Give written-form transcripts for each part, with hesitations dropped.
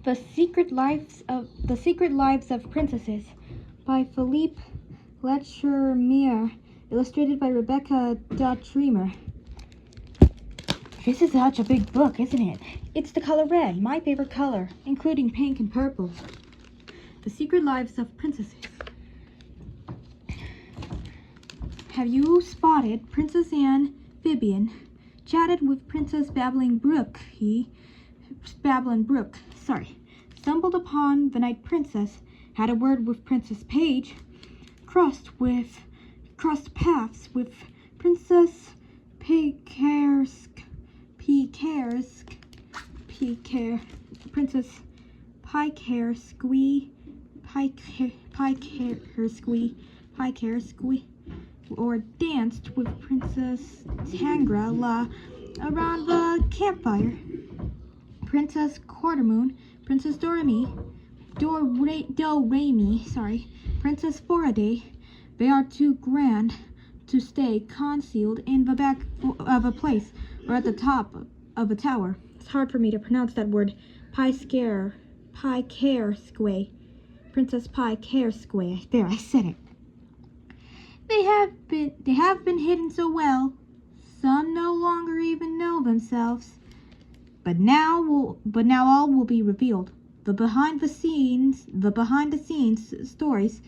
The Secret Lives of Princesses by Philippe Lechermier, illustrated by Rebecca Dotremer. This is such a big book, isn't it? It's the color red, my favorite color, including pink and purple. The Secret Lives of Princesses. Have you spotted Princess Anne Vivian? Chatted with Princess Babylon Brooke. Stumbled upon the Night Princess. Had a word with Princess Paige. Crossed paths with Princess Princess Pikersky, or danced with Princess Tangra around the campfire. Princess Quartermoon, Princess Doremi, Princess Foraday. They are too grand to stay concealed in the back of a place or at the top of a tower. It's hard for me to pronounce that word. Pikersky. Princess Pikersky. There, I said it. They have been hidden so well, some no longer even know themselves. But now all will be revealed. The behind the scenes stories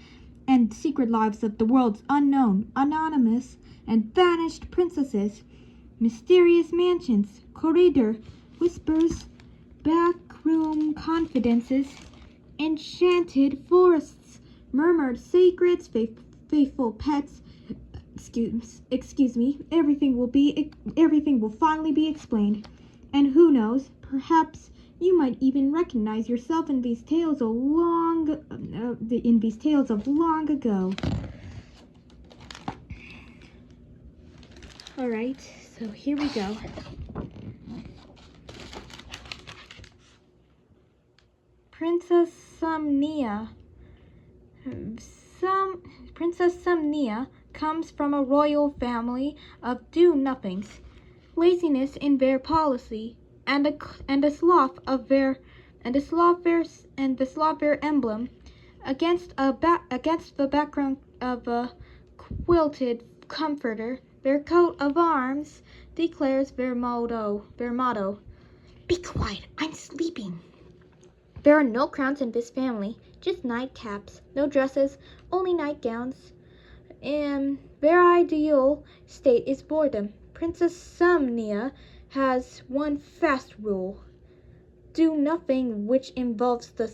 and secret lives of the world's unknown, anonymous, and vanished princesses. Mysterious mansions, corridor whispers, backroom confidences, enchanted forests, murmured secrets, faithful pets. Excuse me. Everything will finally be explained. And who knows, perhaps you might even recognize yourself in these tales of long ago. All right, so here we go. Princess Samnia. Princess Samnia comes from a royal family of do-nothings, laziness in their policy, and the sloth their emblem. Against the background of a quilted comforter, their coat of arms declares their motto. Be quiet, I'm sleeping. There are no crowns in this family, just nightcaps, no dresses, only nightgowns. And their ideal state is boredom. Princess Samnia has one fast rule: do nothing which involves the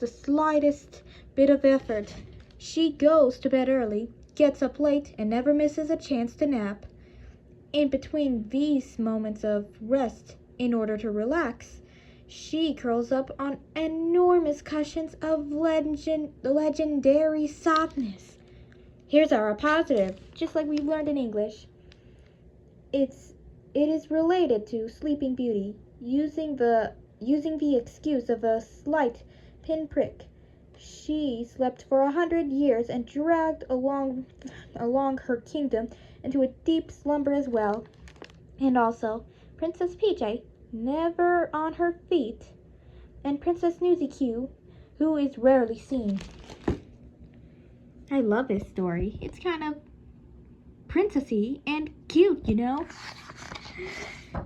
slightest bit of effort. She goes to bed early, gets up late, and never misses a chance to nap. In between these moments of rest, in order to relax, she curls up on enormous cushions of legendary softness. Here's our positive, just like we've learned in English. It is related to Sleeping Beauty, using the excuse of a slight pinprick. She slept for 100 years and dragged along her kingdom into a deep slumber as well. And also, Princess Peach, never on her feet, and Princess Newsy Q, who is rarely seen. I love this story. It's kind of princessy and cute, you know?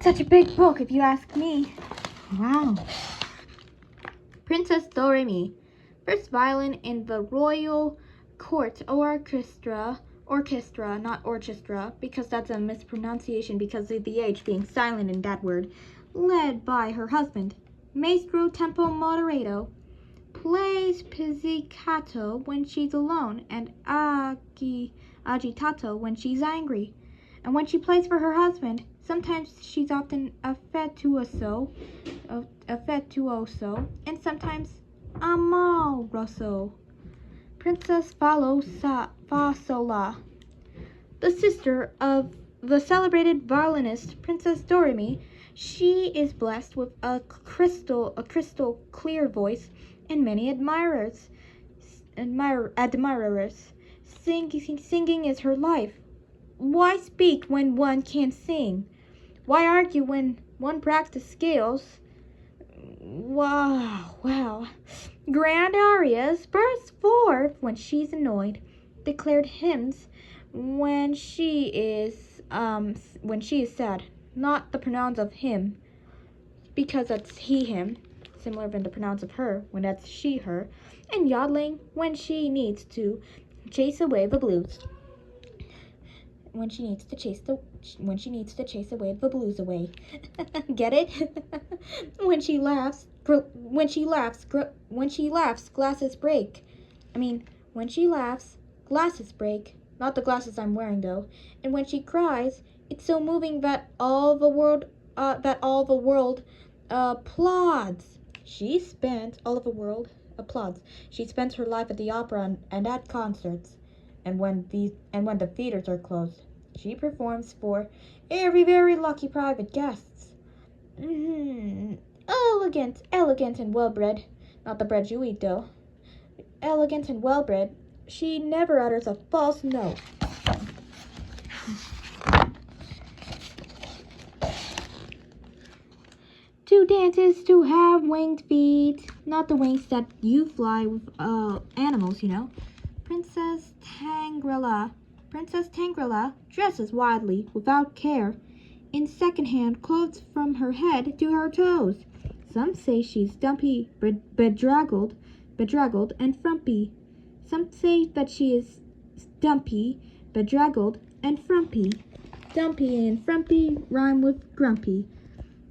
Such a big book, if you ask me. Wow. Princess Doremi, first violin in the royal court orchestra, not orchestra, because that's a mispronunciation because of the H being silent in that word, led by her husband. Maestro Tempo Moderato plays pizzicato when she's alone and agitato when she's angry. And when she plays for her husband, sometimes she's often affettuoso, and sometimes amoroso. Princess Fasola, the sister of the celebrated violinist Princess Doremi. She is blessed with a crystal clear voice and many admirers. Singing is her life. Why speak when one can't sing? Why argue when one practice scales. Wow. Grand arias burst forth when she's annoyed. Declared hymns when she is sad. Not the pronouns of him, because that's he, him. Similar than the pronouns of her when that's she, her. And yodeling when she needs to chase away the blues. When she needs to chase away the blues away. Get it? When she laughs, glasses break. When she laughs, glasses break. Not the glasses I'm wearing though. And when she cries, it's so moving that all the world applauds. All of the world applauds. She spends her life at the opera and at concerts. And when the theaters are closed, she performs for very lucky private guests. Elegant and well-bred. Not the bread you eat, though. Elegant and well-bred. She never utters a false note. Two dances to have winged feet. Not the wings that you fly with animals, you know. Princess Tangrela dresses wildly, without care, in second-hand clothes from her head to her toes. Some say she's dumpy, bedraggled, and frumpy. Some say that she is dumpy, bedraggled, and frumpy. Dumpy and frumpy rhyme with grumpy.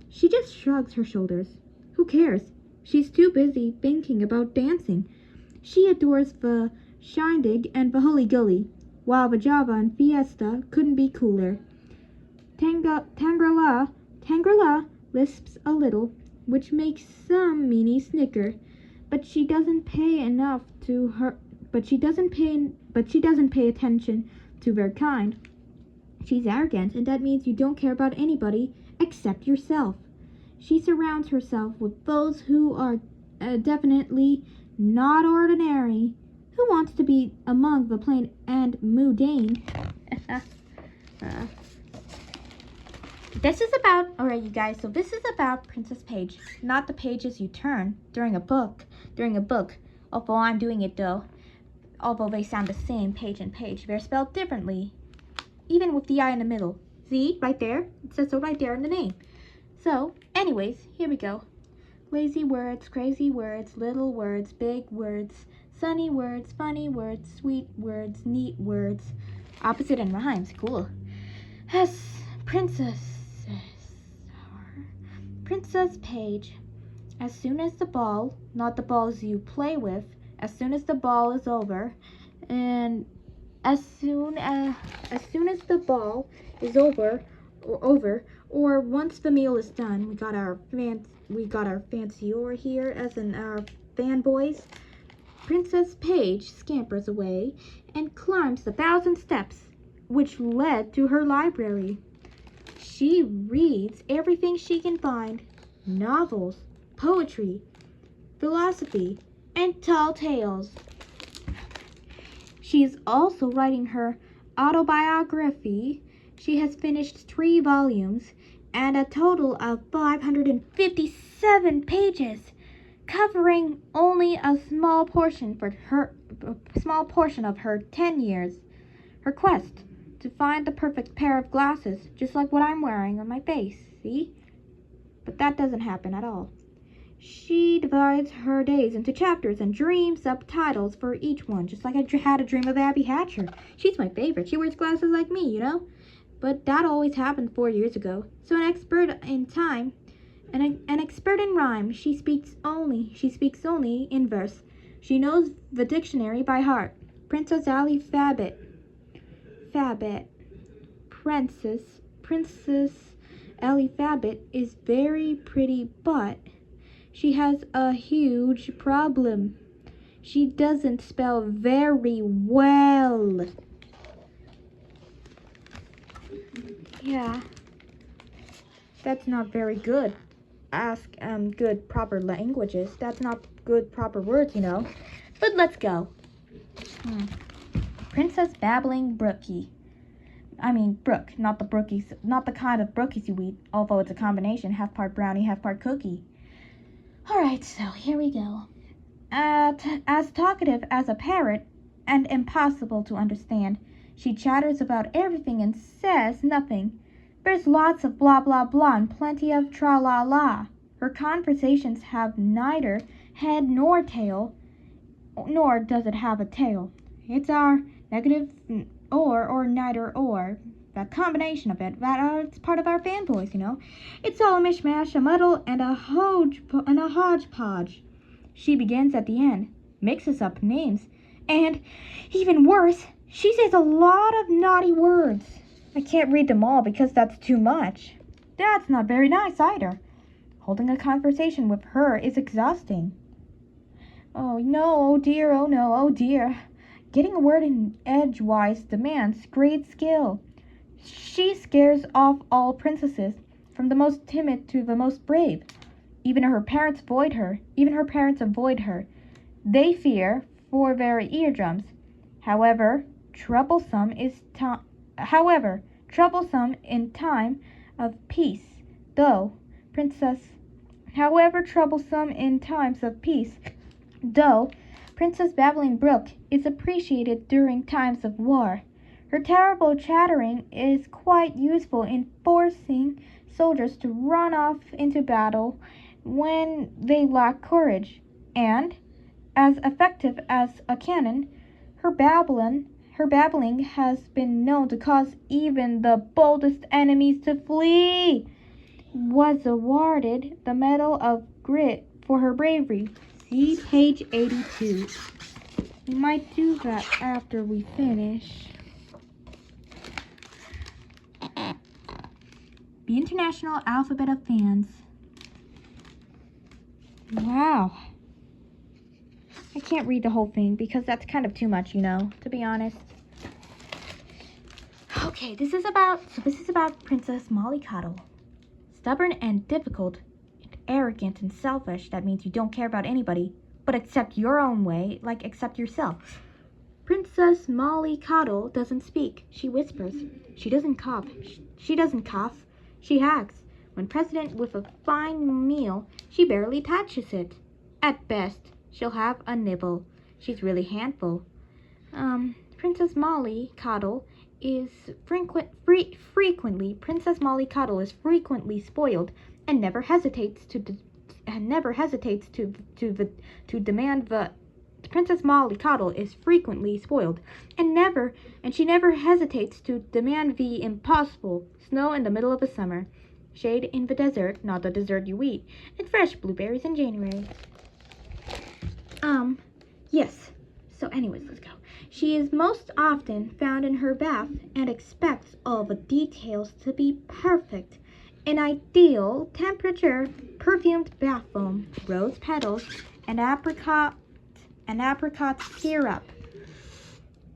She just shrugs her shoulders. Who cares? She's too busy thinking about dancing. She adores the shindig and the hully-gully, while the Java and Fiesta couldn't be cooler. Tangrela lisps a little, which makes some meanie snicker, but she doesn't pay attention to their kind. She's arrogant, and that means you don't care about anybody except yourself. She surrounds herself with those who are definitely not ordinary. Who wants to be among the plain and mundane? This is about Princess Page, not the pages you turn during a book. Although I'm doing it though. Although they sound the same, page and page, they're spelled differently. Even with the I in the middle. See, right there? It says so right there in the name. So, anyways, here we go. Lazy words, crazy words, little words, big words, sunny words, funny words, sweet words, neat words. Opposite and rhymes, cool. Princess Page. As soon as the ball, not the balls you play with, as soon as the ball is over, and as soon as the ball is over, or once the meal is done, we got our fancier here, as in our fanboys. Princess Page scampers away and climbs the 1,000 steps which led to her library. She reads everything she can find: novels, poetry, philosophy, and tall tales. She is also writing her autobiography. She has finished 3 volumes and a total of 557 pages, covering only a small portion of her 10 years. Her quest to find the perfect pair of glasses, just like what I'm wearing on my face, see? But that doesn't happen at all. She divides her days into chapters and dreams up titles for each one, just like I had a dream of Abby Hatcher. She's my favorite. She wears glasses like me, you know? But that always happened 4 years ago. So an expert in time, an expert in rhyme, she speaks only in verse. She knows the dictionary by heart. Princess Ellie Fabbit. Princess Ellie Fabbit is very pretty, but she has a huge problem. She doesn't spell very well. Yeah, that's not very good. Ask good proper languages. That's not good proper words, you know. But let's go. Princess Babbling Brookie. I mean Brook, not the kind of brookies you eat, although it's a combination, half part brownie, half part cookie. Alright, so here we go. As talkative as a parrot and impossible to understand, she chatters about everything and says nothing. There's lots of blah blah blah and plenty of tra la la. Her conversations have neither head nor tail, nor does it have a tail. It's our negative or neither or. That combination of it, it's part of our fanboys, you know. It's all a mishmash, a muddle, and a hodgepodge. She begins at the end, mixes up names, and, even worse, she says a lot of naughty words. I can't read them all because that's too much. That's not very nice either. Holding a conversation with her is exhausting. Oh no, oh dear, oh no, oh dear. Getting a word in edgewise demands great skill. She scares off all princesses, from the most timid to the most brave. Even her parents avoid her. They fear for their eardrums. However, troublesome in time of peace, though Princess Babbling Brook is appreciated during times of war. Her terrible chattering is quite useful in forcing soldiers to run off into battle when they lack courage, and, as effective as a cannon, her babbling has been known to cause even the boldest enemies to flee. Was awarded the Medal of Grit for her bravery. See page 82. We might do that after we finish. The International Alphabet of Fans. Wow. I can't read the whole thing because that's kind of too much, you know, to be honest. Okay, this is about Princess Mollycoddle. Stubborn and difficult, and arrogant and selfish. That means you don't care about anybody, but accept your own way, like accept yourself. Princess Mollycoddle doesn't speak. She whispers. She doesn't cough. She hacks. When presented with a fine meal, she barely touches it. At best, she'll have a nibble. She's really handful. Princess Mollycoddle is frequently spoiled and never hesitates to demand the Princess Mollycoddle is frequently spoiled and she never hesitates to demand the impossible: snow in the middle of the summer, shade in the desert, not the dessert you eat, and fresh blueberries in January. Yes. So anyways, let's go. She is most often found in her bath and expects all the details to be perfect. An ideal temperature, perfumed bath foam, rose petals, and apricot syrup.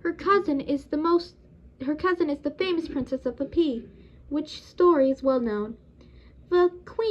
Her cousin is the famous princess of the pea, which story is well known. The queen